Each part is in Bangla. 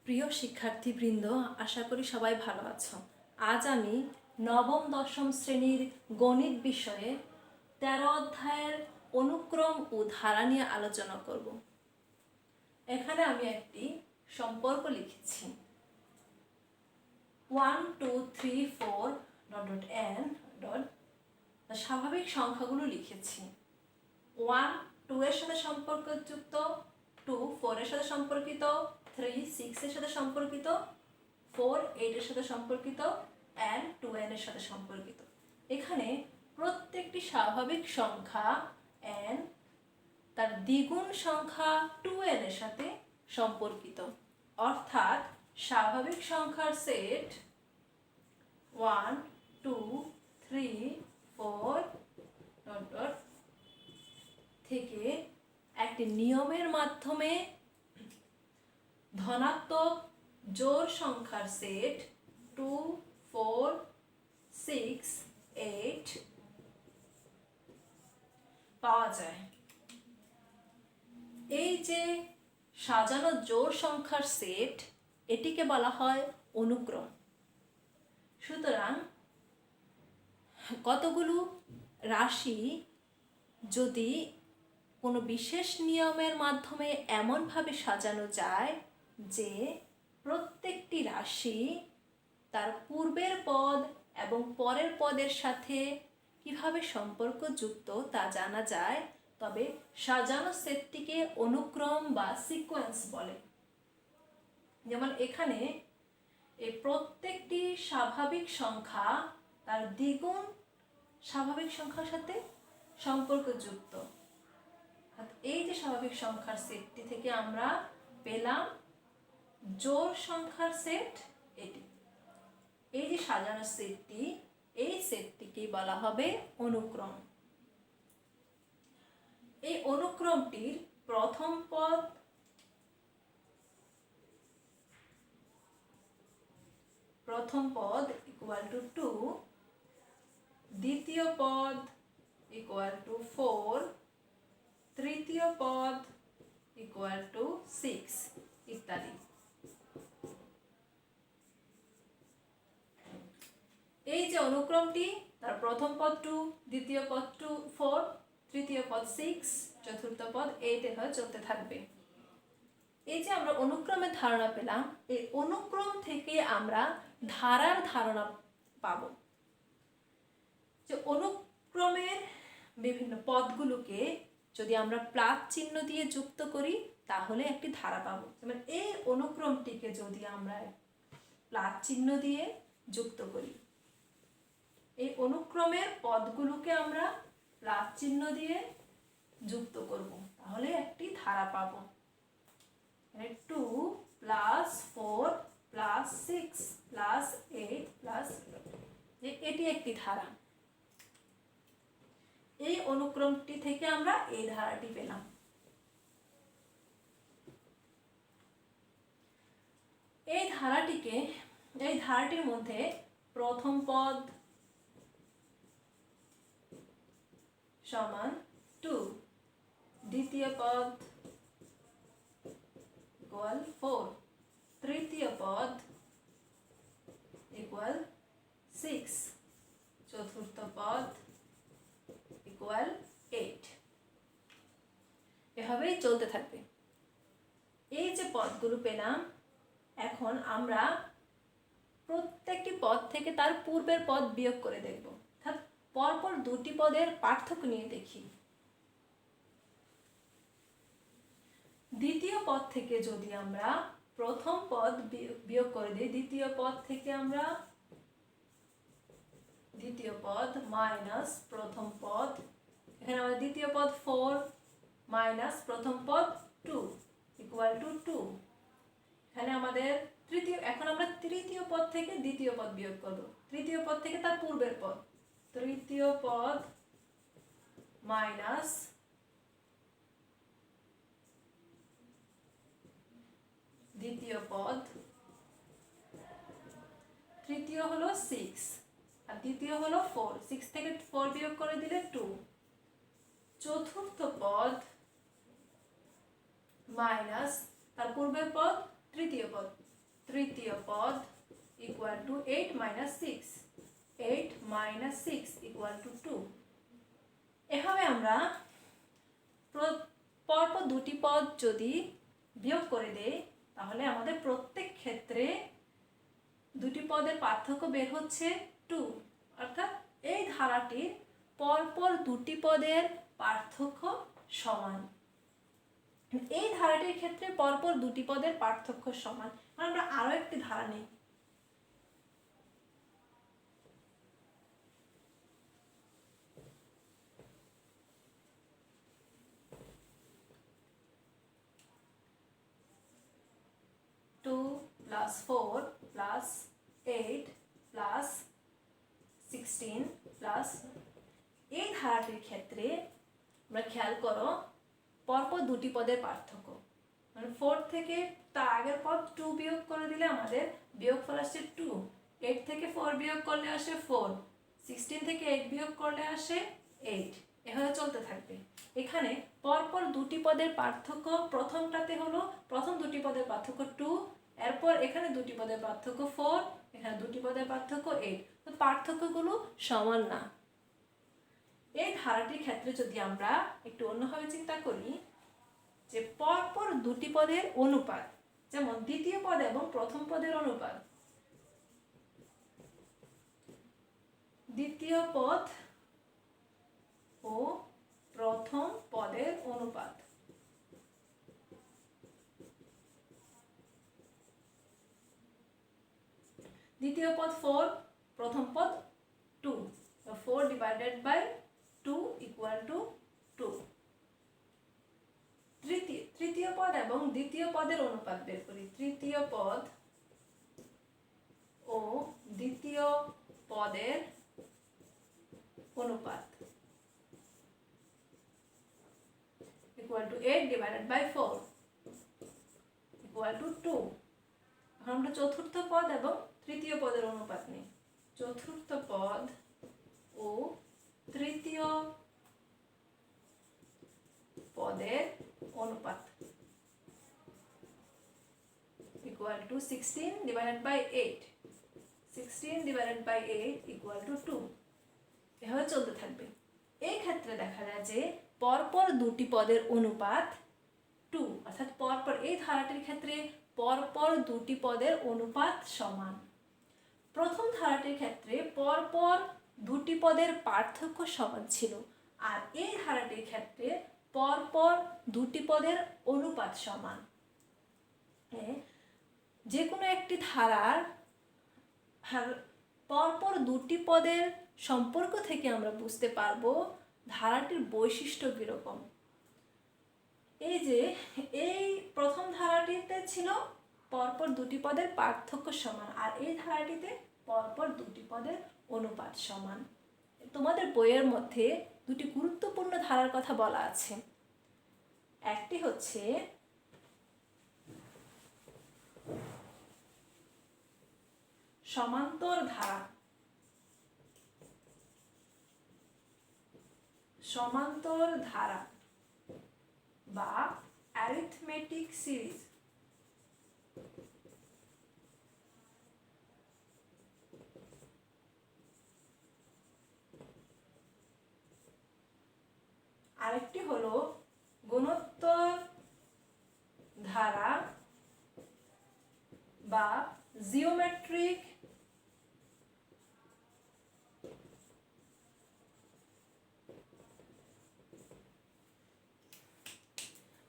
প্রিয় শিক্ষার্থীবৃন্দ, আশা করি সবাই ভালো আছো। আজ আমি নবম দশম শ্রেণীর গণিত বিষয়ে 13 অধ্যায়ের অনুক্রম ও ধারা নিয়ে আলোচনা করব। এখানে আমি একটি সম্পর্ক লিখেছি। 1 2 3 4 n স্বাভাবিক সংখ্যাগুলো লিখেছি। 1 2 এর সাথে সম্পর্কযুক্ত, 2 4 এর সাথে সম্পর্কিত, 3 6 এর সাথে সম্পর্কিত, 4 8 এর সাথে সম্পর্কিত, and 2n এর সাথে সম্পর্কিত। এখানে প্রত্যেকটি স্বাভাবিক সংখ্যা n তার দ্বিগুণ সংখ্যা 2n এর সাথে সম্পর্কিত, অর্থাৎ স্বাভাবিক সংখ্যার সেট 1 2 3 4 থেকে একটি নিয়মের মাধ্যমে ধনাত্মক জোড় সংখ্যার সেট 2 4 6 8 পাওয়া যায়। এই যে সাজানো জোড় সংখ্যার সেট, এটিকে বলা হয় অনুক্রম। সুতরাং কতগুলো রাশি যদি কোনো বিশেষ নিয়মের মাধ্যমে এমনভাবে সাজানো যায় যে প্রত্যেকটি রাশি তার পূর্বের পদ এবং পরের পদের সাথে কিভাবে সম্পর্কযুক্ত তা জানা যায়, তবে সাজানো সেটটিকে অনুক্রম বা সিকোয়েন্স বলে। যেমন এখানে এই প্রত্যেকটি স্বাভাবিক সংখ্যা তার দ্বিগুণ স্বাভাবিক সংখ্যার সাথে সম্পর্কযুক্ত। এই যে স্বাভাবিক সংখ্যার সেটটি থেকে আমরা পেলাম জোড় সংখ্যার সেট এটি। এই যে সাজানো সেটটি, এই সেটটিকে বলা হবে অনুক্রম। এই অনুক্রমটির প্রথম পদ ইকুয়াল টু 2, দ্বিতীয় পদ ইকুয়াল টু 4, তৃতীয় পদ ইকুয়াল টু 6 ইত্যাদি। এই যে অনুক্রমটি, তার প্রথম পদ 2, দ্বিতীয় পদ 4, তৃতীয় পদ 6, চতুর্থ পদ 8 এভাবে চলতে থাকবে। এই যে আমরা অনুক্রমের ধারণা পেলাম, এই অনুক্রম থেকে আমরা ধারার ধারণা পাব। যে অনুক্রমের বিভিন্ন পদগুলোকে যদি আমরা প্লাস চিহ্ন দিয়ে যুক্ত করি তাহলে একটি ধারা পাবো। যেমন এই অনুক্রমটিকে যদি আমরা প্লাস চিহ্ন দিয়ে যুক্ত করি, এই অনুক্রমের পদগুলোকে আমরা প্লাস চিহ্ন দিয়ে যুক্ত করব, তাহলে একটি ধারা পাবো। 2 প্লাস 4 প্লাস 6 প্লাস 8 প্লাস, এটি একটি ধারা। এই অনুক্রমটি থেকে আমরা এই ধারাটি পেলাম। এই ধারাটির মধ্যে প্রথম পদ সমান 2, দ্বিতীয় পদ ইকুয়াল 4, তৃতীয় পদ ইকুয়াল 6, চতুর্থ পদ ইকুয়াল 8। এভাবেই চলতে থাকবে। এই যে পদগুলো পেলাম, এখন আমরা প্রত্যেকটি পদ থেকে তার পূর্বের পদ বিয়োগ করে দেখব। অর্থাৎ পরপর দুটি পদের পার্থক্য নিয়ে দেখি। দ্বিতীয় পদ থেকে যদি আমরা প্রথম পদ বিয়োগ করে দিই, দ্বিতীয় পদ থেকে আমরা দ্বিতীয় পদ মাইনাস প্রথম পদ, এখানে আমাদের দ্বিতীয় পদ 4 মাইনাস প্রথম পদ 2 ইকুয়াল টু 2। এখানে আমাদের এখন আমরা তৃতীয় পদ থেকে দ্বিতীয় পদ বিয়োগ করব। তৃতীয় পদ থেকে তার পূর্বের পদ, তৃতীয় পদ মাইনাস দ্বিতীয় পদ, তৃতীয় হলো 6 আর দ্বিতীয় হলো 4, 6 থেকে 4 বিয়োগ করে দিলে 2, চতুর্থ পদ মাইনাস তার পূর্বের পদ তৃতীয় পদ, তৃতীয় পদ equal to 8 minus 6, 8 minus 6 equal to 2। এভাবে আমরা পরপর দুটি পদ যদি বিয়োগ করে দেই তাহলে আমাদের প্রত্যেক ক্ষেত্রে দুটি পদের পার্থক্য বের হচ্ছে 2, অর্থাৎ এই ধারাটির পরপর দুটি পদের পার্থক্য সমান। এই ধারাটির ক্ষেত্রে পরপর দুটি পদের পার্থক্য সমান। আমরা আরো একটি ধারা নিই। প্লাস 4 প্লাস 8 প্লাস 16 প্লাস, এই ধারাটির ক্ষেত্রে আমরা খেয়াল করো পরপর দুটি পদের পার্থক্য, মানে 4 থেকে তার আগের পদ 2 বিয়োগ করে দিলে আমাদের বিয়োগফল আসছে 2, 8 থেকে 4 বিয়োগ করলে আসে 4, 16 থেকে 8 বিয়োগ করলে আসে 8, এভাবে চলতে থাকবে। এখানে পরপর দুটি পদের পার্থক্য প্রথমটাতে হলো প্রথম দুটি পদের পার্থক্য 2, এরপর এখানে দুটি পদের পার্থক্য 4, এখানে দুটি পদের পার্থক্য 8, তো পার্থক্যগুলো সমান না। এই ধারাটির ক্ষেত্রে যদি আমরা একটু অন্যভাবে চিন্তা করি যে পরপর দুটি পদের অনুপাত, যেমন দ্বিতীয় পদ এবং প্রথম পদের অনুপাত, দ্বিতীয় পদ ও প্রথম পদের অনুপাত, দ্বিতীয় পদ 4, প্রথম পদ 2, 4 ডিভাইডেড বাই 2 ইকুয়াল টু 2। তৃতীয় পদ এবং দ্বিতীয় পদের অনুপাত বের করি। তৃতীয় পদ ও দ্বিতীয় পদের অনুপাত equal to 8 divided by 4 equal to 2। এখন আমরা চতুর্থ পদ এবং তৃতীয় পদের অনুপাত নিই। চতুর্থ পদ ও তৃতীয় পদের অনুপাত equal to 16 divided by 8, 16 divided by 8 equal to 2, এভাবে চলতে থাকবে। এই ক্ষেত্রে দেখা যায় যে পরপর দুটি পদের অনুপাত 2, অর্থাৎ পরপর এই ধারাটির ক্ষেত্রে পরপর দুটি পদের অনুপাত সমান। প্রথম ধারাটির ক্ষেত্রে পরপর দুটি পদের পার্থক্য সমান ছিল, আর এই ধারাটির ক্ষেত্রে পরপর দুটি পদের অনুপাত সমান। যে কোনো একটি ধারার পরপর দুটি পদের সম্পর্ক থেকে আমরা বুঝতে পারবো ধারাটির বৈশিষ্ট্য কিরকম। এই যে এই প্রথম ধারাটিতে ছিল পরপর দুটি পদের পার্থক্য সমান, আর এই ধারাটিতে পরপর দুটি পদের অনুপাত সমান। তোমাদের বইয়ের মধ্যে দুটি গুরুত্বপূর্ণ ধারার কথা বলা আছে। একটি হচ্ছে সমান্তর ধারা, সমান্তর ধারা বা অ্যারিথমেটিক সিরিজ। আরেকটি হলো গুণোত্তর ধারা বা জিওমেট্রিক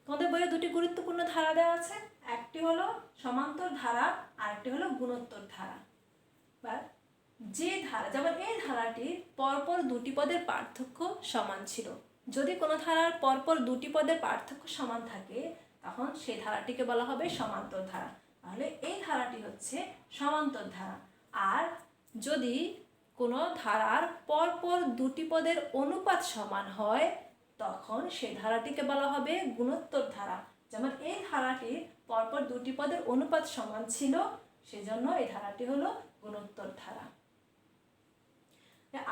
তোমাদের বইয়ে দুটি গুরুত্বপূর্ণ ধারা দেওয়া আছে, একটি হলো সমান্তর ধারা আর একটি হলো গুণোত্তর ধারা। বা যে ধারা, যেমন এই ধারাটির পরপর দুটি পদের পার্থক্য সমান ছিল, যদি কোনো ধারার পরপর দুটি পদের পার্থক্য সমান থাকে তখন সেই ধারাটিকে বলা হবে সমান্তর ধারা। তাহলে এই ধারাটি হচ্ছে সমান্তর ধারা। আর যদি কোনো ধারার পরপর দুটি পদের অনুপাত সমান হয় তখন সেই ধারাটিকে বলা হবে গুণোত্তর ধারা। যেমন এই ধারাটির পরপর দুটি পদের অনুপাত সমান ছিল, সেজন্য এই ধারাটি হলো গুণোত্তর ধারা।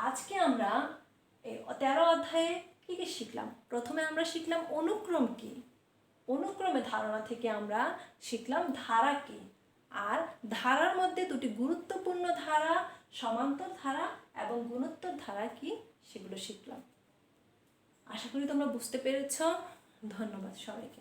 আজকে আমরা এই 13 অধ্যায়ে কি কি শিখলাম? প্রথমে আমরা শিখলাম অনুক্রম কি, অনুক্রমে ধারণা থেকে আমরা শিখলাম ধারা কি, আর ধারার মধ্যে দুটি গুরুত্বপূর্ণ ধারা, সমান্তর ধারা এবং গুণোত্তর ধারা কি সেগুলো শিখলাম। আশা করি তোমরা বুঝতে পেরেছ। ধন্যবাদ সবাইকে।